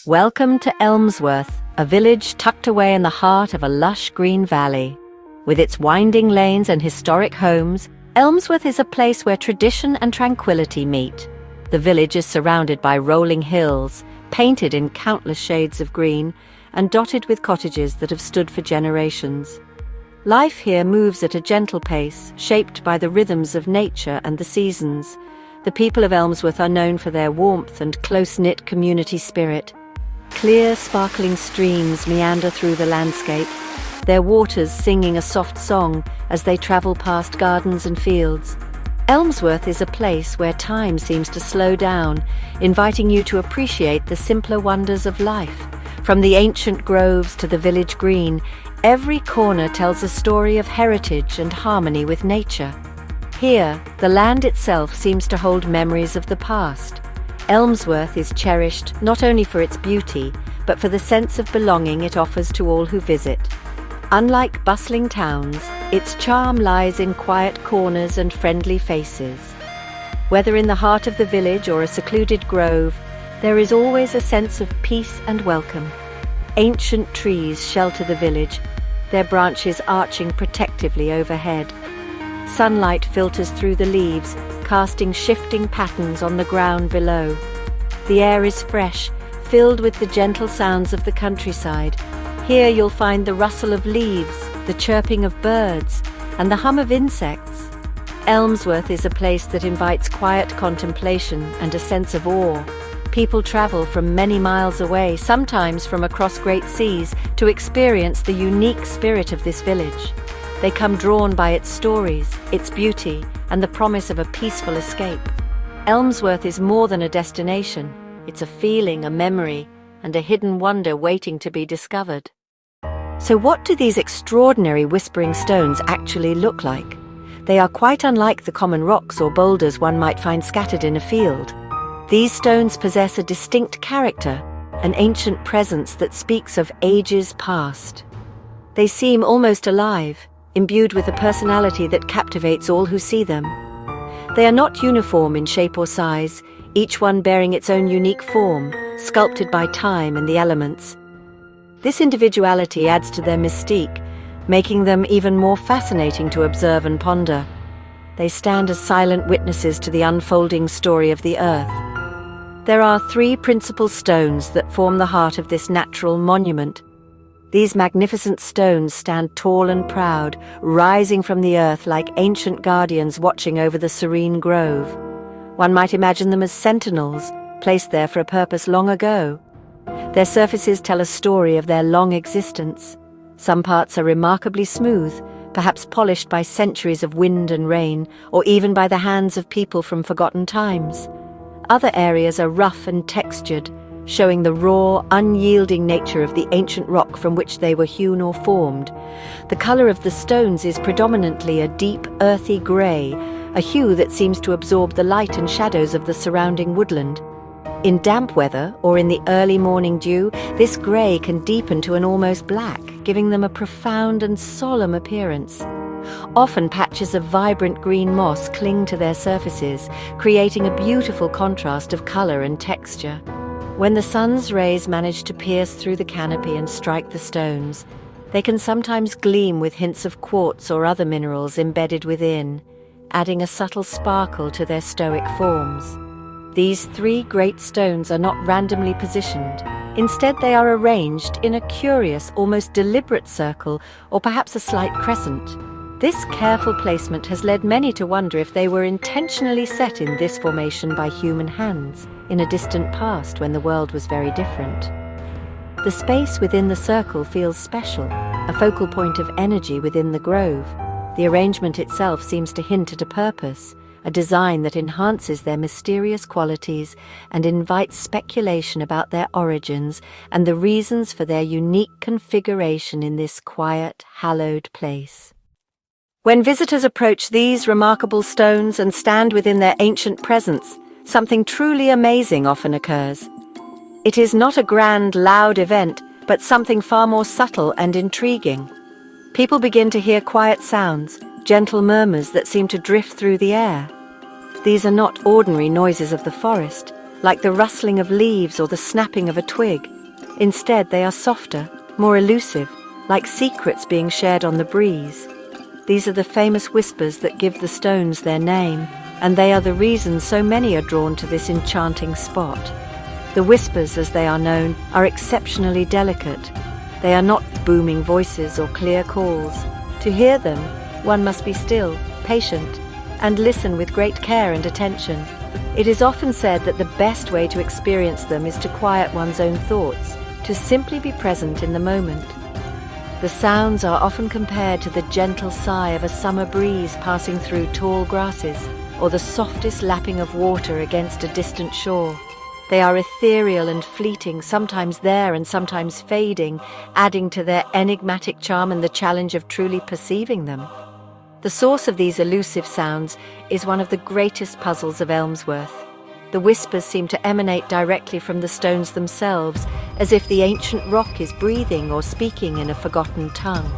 Welcome to Elmsworth, a village tucked away in the heart of a lush green valley. With its winding lanes and historic homes, Elmsworth is a place where tradition and tranquility meet. The village is surrounded by rolling hills, painted in countless shades of green, and dotted with cottages that have stood for generations. Life here moves at a gentle pace, shaped by the rhythms of nature and the seasons. The people of Elmsworth are known for their warmth and close-knit community spirit. Clear, sparkling streams meander through the landscape, their waters singing a soft song as they travel past gardens and fields. Elmsworth is a place where time seems to slow down, inviting you to appreciate the simpler wonders of life. From the ancient groves to the village green, every corner tells a story of heritage and harmony with nature. Here, the land itself seems to hold memories of the past. Elmsworth is cherished not only for its beauty, but for the sense of belonging it offers to all who visit. Unlike bustling towns, its charm lies in quiet corners and friendly faces. Whether in the heart of the village or a secluded grove, there is always a sense of peace and welcome. Ancient trees shelter the village, their branches arching protectively overhead. Sunlight filters through the leaves, casting shifting patterns on the ground below. The air is fresh, filled with the gentle sounds of the countryside. Here you'll find the rustle of leaves, the chirping of birds, and the hum of insects. Elmsworth is a place that invites quiet contemplation and a sense of awe. People travel from many miles away, sometimes from across great seas, to experience the unique spirit of this village. They come drawn by its stories, its beauty, and the promise of a peaceful escape. Elmsworth is more than a destination. It's a feeling, a memory, and a hidden wonder waiting to be discovered. So what do these extraordinary whispering stones actually look like? They are quite unlike the common rocks or boulders one might find scattered in a field. These stones possess a distinct character, an ancient presence that speaks of ages past. They seem almost alive, imbued with a personality that captivates all who see them. They are not uniform in shape or size, each one bearing its own unique form, sculpted by time and the elements. This individuality adds to their mystique, making them even more fascinating to observe and ponder. They stand as silent witnesses to the unfolding story of the earth. There are three principal stones that form the heart of this natural monument. These magnificent stones stand tall and proud, rising from the earth like ancient guardians watching over the serene grove. One might imagine them as sentinels, placed there for a purpose long ago. Their surfaces tell a story of their long existence. Some parts are remarkably smooth, perhaps polished by centuries of wind and rain, or even by the hands of people from forgotten times. Other areas are rough and textured, showing the raw, unyielding nature of the ancient rock from which they were hewn or formed. The color of the stones is predominantly a deep, earthy grey, a hue that seems to absorb the light and shadows of the surrounding woodland. In damp weather, or in the early morning dew, this grey can deepen to an almost black, giving them a profound and solemn appearance. Often patches of vibrant green moss cling to their surfaces, creating a beautiful contrast of color and texture. When the sun's rays manage to pierce through the canopy and strike the stones, they can sometimes gleam with hints of quartz or other minerals embedded within, adding a subtle sparkle to their stoic forms. These three great stones are not randomly positioned. Instead, they are arranged in a curious, almost deliberate circle, or perhaps a slight crescent. This careful placement has led many to wonder if they were intentionally set in this formation by human hands in a distant past when the world was very different. The space within the circle feels special, a focal point of energy within the grove. The arrangement itself seems to hint at a purpose, a design that enhances their mysterious qualities and invites speculation about their origins and the reasons for their unique configuration in this quiet, hallowed place. When visitors approach these remarkable stones and stand within their ancient presence, something truly amazing often occurs. It is not a grand, loud event, but something far more subtle and intriguing. People begin to hear quiet sounds, gentle murmurs that seem to drift through the air. These are not ordinary noises of the forest, like the rustling of leaves or the snapping of a twig. Instead, they are softer, more elusive, like secrets being shared on the breeze. These are the famous whispers that give the stones their name, and they are the reason so many are drawn to this enchanting spot. The whispers, as they are known, are exceptionally delicate. They are not booming voices or clear calls. To hear them, one must be still, patient, and listen with great care and attention. It is often said that the best way to experience them is to quiet one's own thoughts, to simply be present in the moment. The sounds are often compared to the gentle sigh of a summer breeze passing through tall grasses, or the softest lapping of water against a distant shore. They are ethereal and fleeting, sometimes there and sometimes fading, adding to their enigmatic charm and the challenge of truly perceiving them. The source of these elusive sounds is one of the greatest puzzles of Elmsworth. The whispers seem to emanate directly from the stones themselves, as if the ancient rock is breathing or speaking in a forgotten tongue.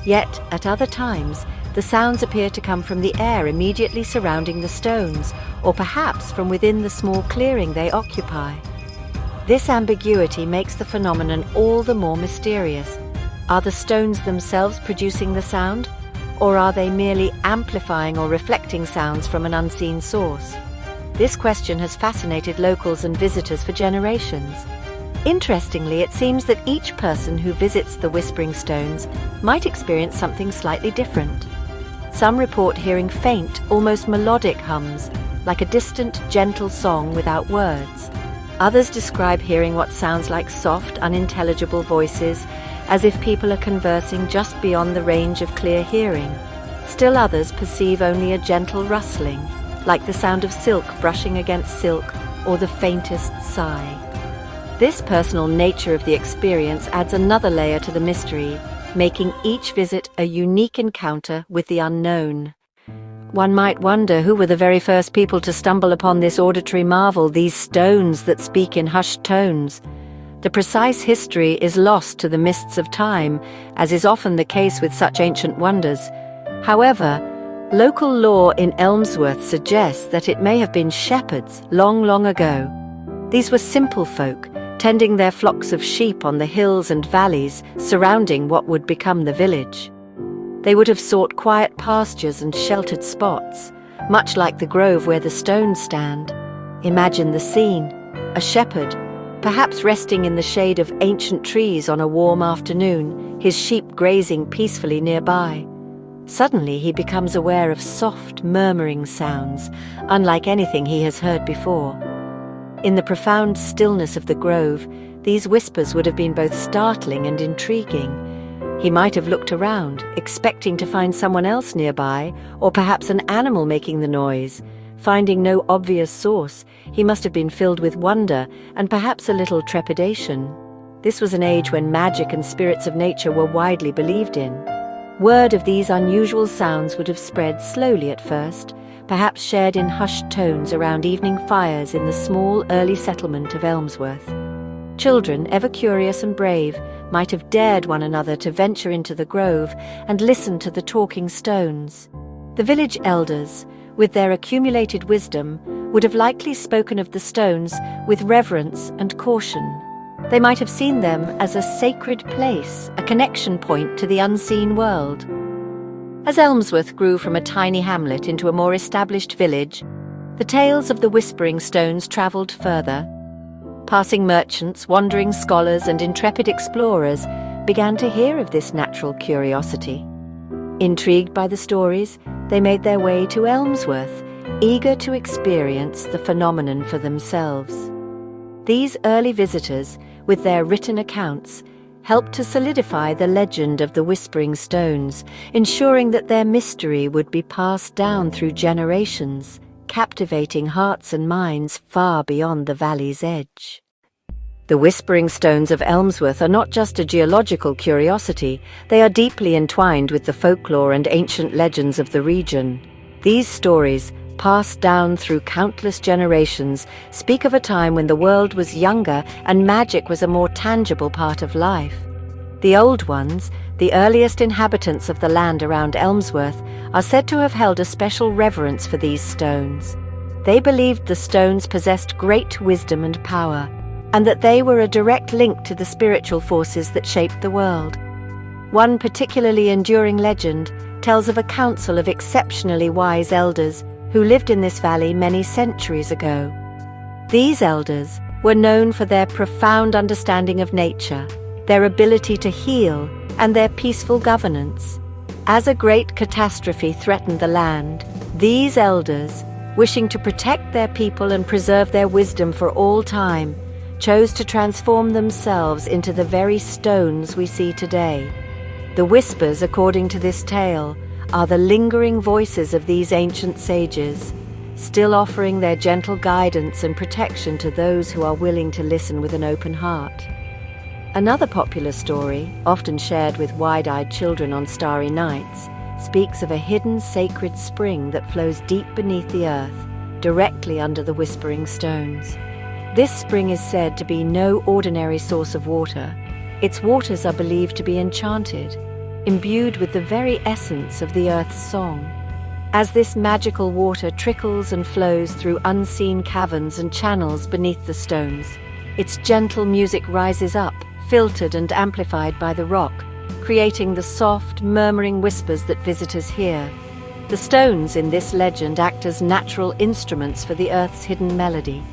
Yet, at other times, the sounds appear to come from the air immediately surrounding the stones, or perhaps from within the small clearing they occupy. This ambiguity makes the phenomenon all the more mysterious. Are the stones themselves producing the sound, or are they merely amplifying or reflecting sounds from an unseen source? This question has fascinated locals and visitors for generations. Interestingly, it seems that each person who visits the Whispering Stones might experience something slightly different. Some report hearing faint, almost melodic hums, like a distant, gentle song without words. Others describe hearing what sounds like soft, unintelligible voices, as if people are conversing just beyond the range of clear hearing. Still others perceive only a gentle rustling, like the sound of silk brushing against silk or the faintest sigh. This personal nature of the experience adds another layer to the mystery, making each visit a unique encounter with the unknown. One might wonder who were the very first people to stumble upon this auditory marvel, these stones that speak in hushed tones. The precise history is lost to the mists of time, as is often the case with such ancient wonders. However, local lore in Elmsworth suggests that it may have been shepherds long, long ago. These were simple folk, tending their flocks of sheep on the hills and valleys surrounding what would become the village. They would have sought quiet pastures and sheltered spots, much like the grove where the stones stand. Imagine the scene: a shepherd, perhaps resting in the shade of ancient trees on a warm afternoon, his sheep grazing peacefully nearby. Suddenly he becomes aware of soft, murmuring sounds, unlike anything he has heard before. In the profound stillness of the grove, these whispers would have been both startling and intriguing. He might have looked around, expecting to find someone else nearby, or perhaps an animal making the noise. Finding no obvious source, he must have been filled with wonder and perhaps a little trepidation. This was an age when magic and spirits of nature were widely believed in. Word of these unusual sounds would have spread slowly at first, perhaps shared in hushed tones around evening fires in the small early settlement of Elmsworth. Children, ever curious and brave, might have dared one another to venture into the grove and listen to the talking stones. The village elders, with their accumulated wisdom, would have likely spoken of the stones with reverence and caution. They might have seen them as a sacred place, a connection point to the unseen world. As Elmsworth grew from a tiny hamlet into a more established village, the tales of the Whispering Stones travelled further. Passing merchants, wandering scholars, and intrepid explorers began to hear of this natural curiosity. Intrigued by the stories, they made their way to Elmsworth, eager to experience the phenomenon for themselves. These early visitors, with their written accounts, helped to solidify the legend of the Whispering Stones, ensuring that their mystery would be passed down through generations, captivating hearts and minds far beyond the valley's edge. The Whispering Stones of Elmsworth are not just a geological curiosity, they are deeply entwined with the folklore and ancient legends of the region. These stories, passed down through countless generations, speak of a time when the world was younger and magic was a more tangible part of life. The old ones, the earliest inhabitants of the land around Elmsworth, are said to have held a special reverence for these stones. They believed the stones possessed great wisdom and power, and that they were a direct link to the spiritual forces that shaped the world. One particularly enduring legend tells of a council of exceptionally wise elders who lived in this valley many centuries ago. These elders were known for their profound understanding of nature, their ability to heal, and their peaceful governance. As a great catastrophe threatened the land, these elders, wishing to protect their people and preserve their wisdom for all time, chose to transform themselves into the very stones we see today. The whispers, according to this tale, are the lingering voices of these ancient sages, still offering their gentle guidance and protection to those who are willing to listen with an open heart. Another popular story, often shared with wide-eyed children on starry nights, speaks of a hidden sacred spring that flows deep beneath the earth, directly under the Whispering Stones. This spring is said to be no ordinary source of water. Its waters are believed to be enchanted, imbued with the very essence of the earth's song. As this magical water trickles and flows through unseen caverns and channels beneath the stones, its gentle music rises up, filtered and amplified by the rock, creating the soft, murmuring whispers that visitors hear. The stones in this legend act as natural instruments for the earth's hidden melody.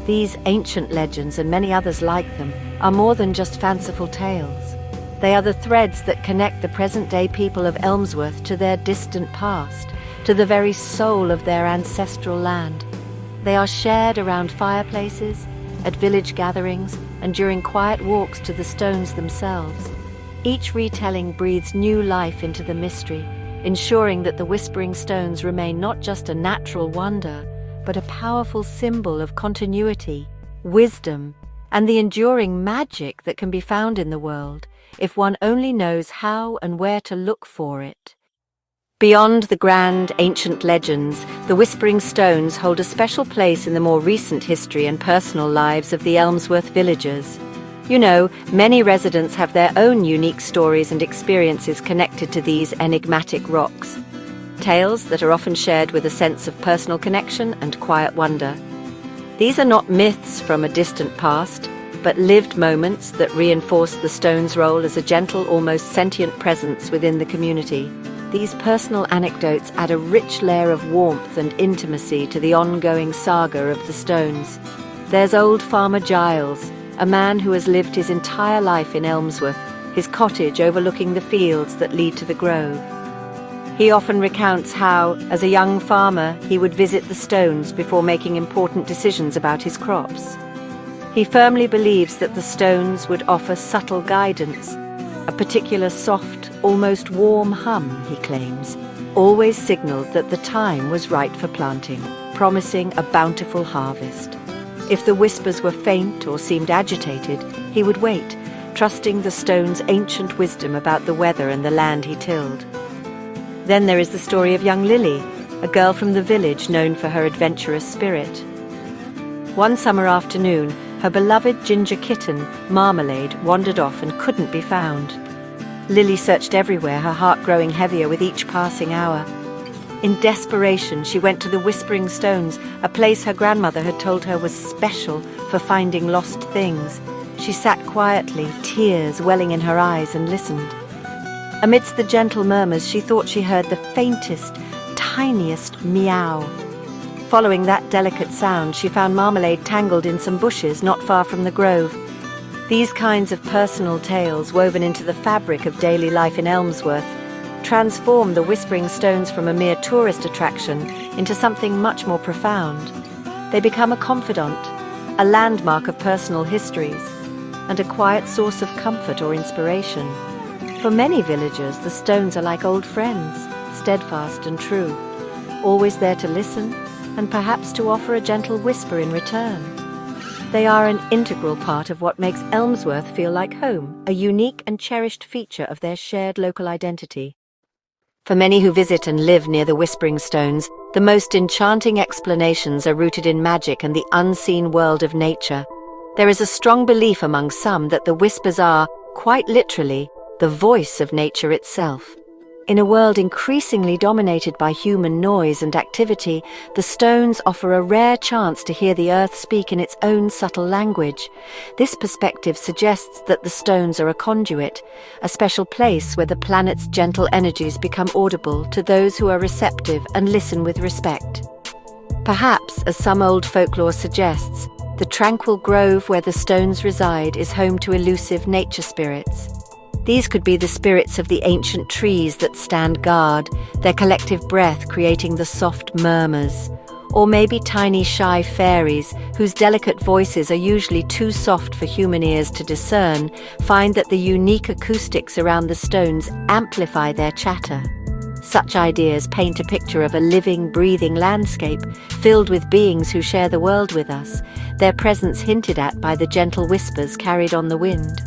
These ancient legends, and many others like them, are more than just fanciful tales. They are the threads that connect the present-day people of Elmsworth to their distant past, to the very soul of their ancestral land. They are shared around fireplaces, at village gatherings, and during quiet walks to the stones themselves. Each retelling breathes new life into the mystery, ensuring that the Whispering Stones remain not just a natural wonder, but a powerful symbol of continuity, wisdom, and the enduring magic that can be found in the world if one only knows how and where to look for it. Beyond the grand, ancient legends, the Whispering Stones hold a special place in the more recent history and personal lives of the Elmsworth villagers. You know, many residents have their own unique stories and experiences connected to these enigmatic rocks. Tales that are often shared with a sense of personal connection and quiet wonder. These are not myths from a distant past, but lived moments that reinforce the stone's role as a gentle, almost sentient presence within the community. These personal anecdotes add a rich layer of warmth and intimacy to the ongoing saga of the stones. There's old Farmer Giles, a man who has lived his entire life in Elmsworth, his cottage overlooking the fields that lead to the grove. He often recounts how, as a young farmer, he would visit the stones before making important decisions about his crops. He firmly believes that the stones would offer subtle guidance. A particular soft, almost warm hum, he claims, always signaled that the time was right for planting, promising a bountiful harvest. If the whispers were faint or seemed agitated, he would wait, trusting the stone's ancient wisdom about the weather and the land he tilled. Then there is the story of young Lily, a girl from the village known for her adventurous spirit. One summer afternoon, her beloved ginger kitten, Marmalade, wandered off and couldn't be found. Lily searched everywhere, her heart growing heavier with each passing hour. In desperation, she went to the Whispering Stones, a place her grandmother had told her was special for finding lost things. She sat quietly, tears welling in her eyes, and listened. Amidst the gentle murmurs, she thought she heard the faintest, tiniest meow. Following that delicate sound, she found Marmalade tangled in some bushes not far from the grove. These kinds of personal tales, woven into the fabric of daily life in Elmsworth, transform the Whispering Stones from a mere tourist attraction into something much more profound. They become a confidant, a landmark of personal histories, and a quiet source of comfort or inspiration. For many villagers, the stones are like old friends, steadfast and true, always there to listen and perhaps to offer a gentle whisper in return. They are an integral part of what makes Elmsworth feel like home, a unique and cherished feature of their shared local identity. For many who visit and live near the Whispering Stones, the most enchanting explanations are rooted in magic and the unseen world of nature. There is a strong belief among some that the whispers are, quite literally, the voice of nature itself. In a world increasingly dominated by human noise and activity, the stones offer a rare chance to hear the earth speak in its own subtle language. This perspective suggests that the stones are a conduit, a special place where the planet's gentle energies become audible to those who are receptive and listen with respect. Perhaps, as some old folklore suggests, the tranquil grove where the stones reside is home to elusive nature spirits. These could be the spirits of the ancient trees that stand guard, their collective breath creating the soft murmurs. Or maybe tiny shy fairies, whose delicate voices are usually too soft for human ears to discern, find that the unique acoustics around the stones amplify their chatter. Such ideas paint a picture of a living, breathing landscape filled with beings who share the world with us, their presence hinted at by the gentle whispers carried on the wind.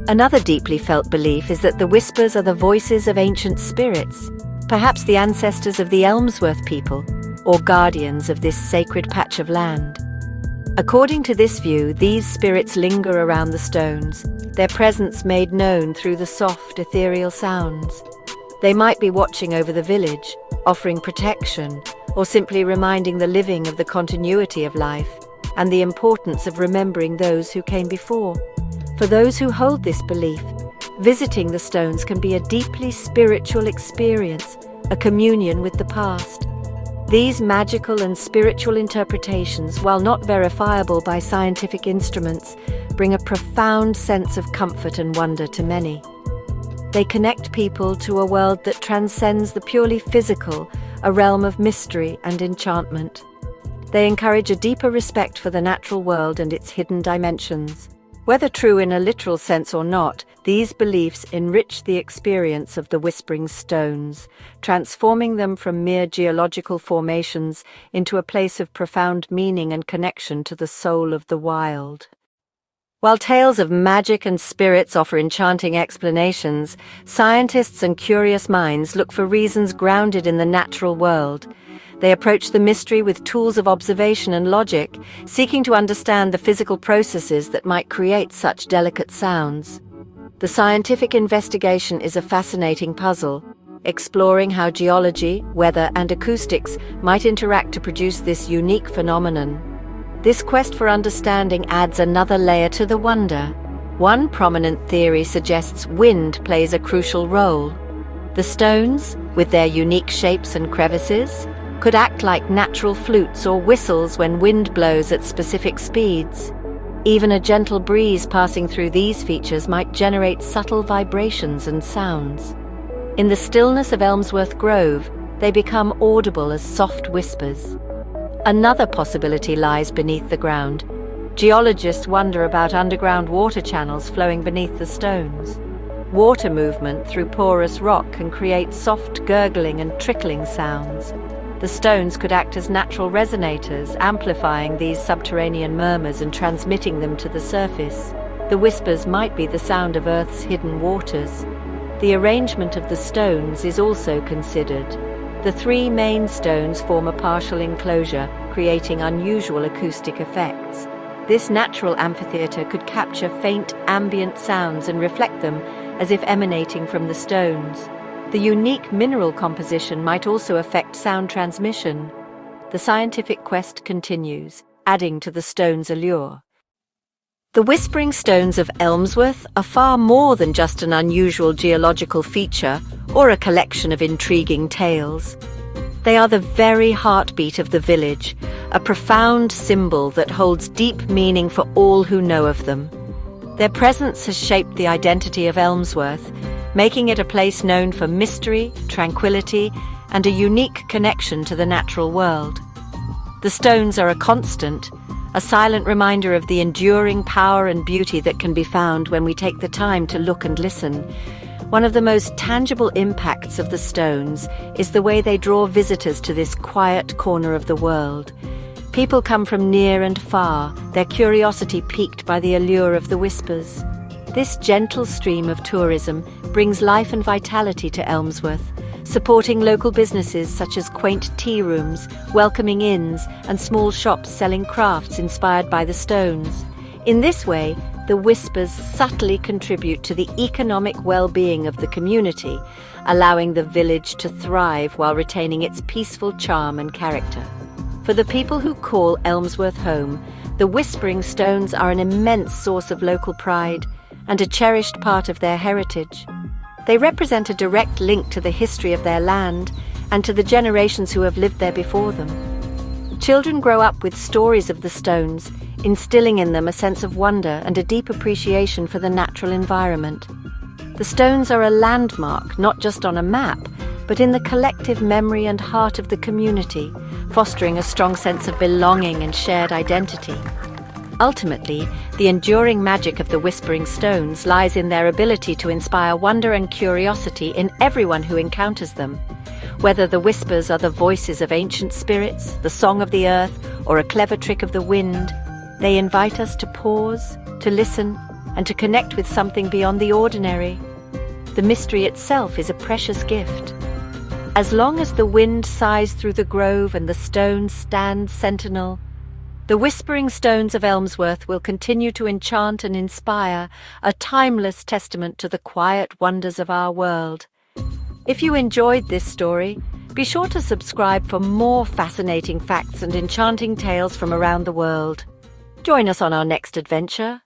Another deeply felt belief is that the whispers are the voices of ancient spirits, perhaps the ancestors of the Elmsworth people, or guardians of this sacred patch of land. According to this view, these spirits linger around the stones, their presence made known through the soft, ethereal sounds. They might be watching over the village, offering protection, or simply reminding the living of the continuity of life and the importance of remembering those who came before. For those who hold this belief, visiting the stones can be a deeply spiritual experience, a communion with the past. These magical and spiritual interpretations, while not verifiable by scientific instruments, bring a profound sense of comfort and wonder to many. They connect people to a world that transcends the purely physical, a realm of mystery and enchantment. They encourage a deeper respect for the natural world and its hidden dimensions. Whether true in a literal sense or not, these beliefs enrich the experience of the Whispering Stones, transforming them from mere geological formations into a place of profound meaning and connection to the soul of the wild. While tales of magic and spirits offer enchanting explanations, scientists and curious minds look for reasons grounded in the natural world. They approach the mystery with tools of observation and logic, seeking to understand the physical processes that might create such delicate sounds. The scientific investigation is a fascinating puzzle, exploring how geology, weather, and acoustics might interact to produce this unique phenomenon. This quest for understanding adds another layer to the wonder. One prominent theory suggests wind plays a crucial role. The stones, with their unique shapes and crevices, could act like natural flutes or whistles when wind blows at specific speeds. Even a gentle breeze passing through these features might generate subtle vibrations and sounds. In the stillness of Elmsworth Grove, they become audible as soft whispers. Another possibility lies beneath the ground. Geologists wonder about underground water channels flowing beneath the stones. Water movement through porous rock can create soft gurgling and trickling sounds. The stones could act as natural resonators, amplifying these subterranean murmurs and transmitting them to the surface. The whispers might be the sound of Earth's hidden waters. The arrangement of the stones is also considered. The three main stones form a partial enclosure, creating unusual acoustic effects. This natural amphitheater could capture faint ambient sounds and reflect them as if emanating from the stones. The unique mineral composition might also affect sound transmission. The scientific quest continues, adding to the stone's allure. The Whispering Stones of Elmsworth are far more than just an unusual geological feature or a collection of intriguing tales. They are the very heartbeat of the village, a profound symbol that holds deep meaning for all who know of them. Their presence has shaped the identity of Elmsworth, making it a place known for mystery, tranquility, and a unique connection to the natural world. The stones are a constant, a silent reminder of the enduring power and beauty that can be found when we take the time to look and listen. One of the most tangible impacts of the stones is the way they draw visitors to this quiet corner of the world. People come from near and far, their curiosity piqued by the allure of the whispers. This gentle stream of tourism brings life and vitality to Elmsworth, supporting local businesses such as quaint tea rooms, welcoming inns, and small shops selling crafts inspired by the stones. In this way, the whispers subtly contribute to the economic well-being of the community, allowing the village to thrive while retaining its peaceful charm and character. For the people who call Elmsworth home, the Whispering Stones are an immense source of local pride and a cherished part of their heritage. They represent a direct link to the history of their land and to the generations who have lived there before them. Children grow up with stories of the stones, instilling in them a sense of wonder and a deep appreciation for the natural environment. The stones are a landmark, not just on a map, but in the collective memory and heart of the community, fostering a strong sense of belonging and shared identity. Ultimately, the enduring magic of the Whispering Stones lies in their ability to inspire wonder and curiosity in everyone who encounters them. Whether the whispers are the voices of ancient spirits, the song of the earth, or a clever trick of the wind, they invite us to pause, to listen, and to connect with something beyond the ordinary. The mystery itself is a precious gift. As long as the wind sighs through the grove and the stones stand sentinel, the Whispering Stones of Elmsworth will continue to enchant and inspire, a timeless testament to the quiet wonders of our world. If you enjoyed this story, be sure to subscribe for more fascinating facts and enchanting tales from around the world. Join us on our next adventure.